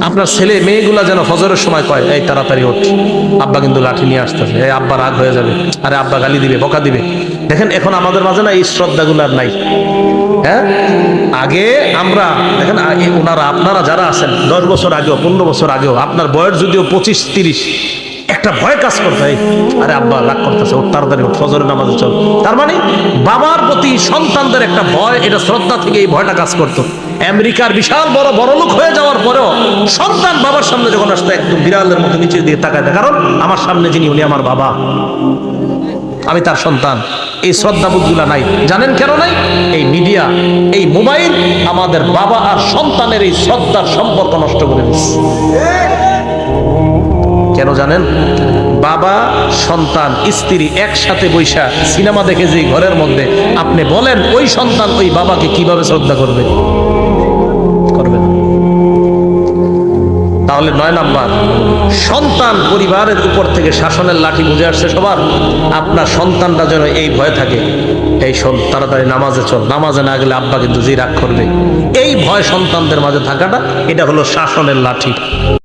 আপনার ছেলে মেয়েগুলা যেন ফজরের সময় কয়, এই তাড়াতাড়ি ওঠ, আব্বা কিন্তু লাঠি নিয়ে আসতেছে, এই আব্বা রাগ হয়ে যাবে, আরে আব্বা গালি দিবে, বকা দিবে। দেখেন এখন আমাদের মাঝে না এই শ্রদ্ধাগুলো আর নাই। হ্যাঁ, আগে আমরা দেখেন ওনারা আপনারা যারা আছেন 10 বছর আগেও 15 বছর আগেও আপনার বয়স যদিও 25-30, একটা ভয় কাজ করতে হয়, আরে আব্বা রাগ করতেছে, ওর তাড়াতাড়ি ফজরের নামাজে চল। তার মানে বাবার প্রতি সন্তানদের একটা ভয়, এটা শ্রদ্ধা থেকে এই ভয়টা কাজ করতো। আমেরিকার বিশাল বড় লোক হয়ে যাওয়ার পরেও সন্তান বাবার সামনে যখন আসতো একদম বিড়ালের মতো নিচে দিয়ে তাকায়, কারণ আমার সামনে যিনি উনি আমার বাবা, আমি তার সন্তান। এই শ্রদ্ধাবোধগুলা নাই। জানেন কেন নাই? এই মিডিয়া, এই মোবাইল আমাদের বাবা আর সন্তানের এই শ্রদ্ধার সম্পর্ক নষ্ট করে দিচ্ছে। কেন জানেন? বাবা সন্তান স্ত্রী একসাথে বৈশা সিনেমা দেখে যে ঘরের মধ্যে, আপনি বলেন ওই সন্তান ওই বাবাকে কিভাবে শ্রদ্ধা করবে? করবে না। তাহলে 9 নাম্বার, সন্তান পরিবারের উপর থেকে শাসনের লাঠি বুঝে আসছে সবার। আপনার সন্তানটা যেন এই ভয় থাকে, এই শোন তাড়াতাড়ি নামাজে চল, নামাজে না গেলে আব্বা কিন্তু জি রাগ করবে। এই ভয় সন্তানদের মাঝে থাকাটা, এটা হলো শাসনের লাঠি।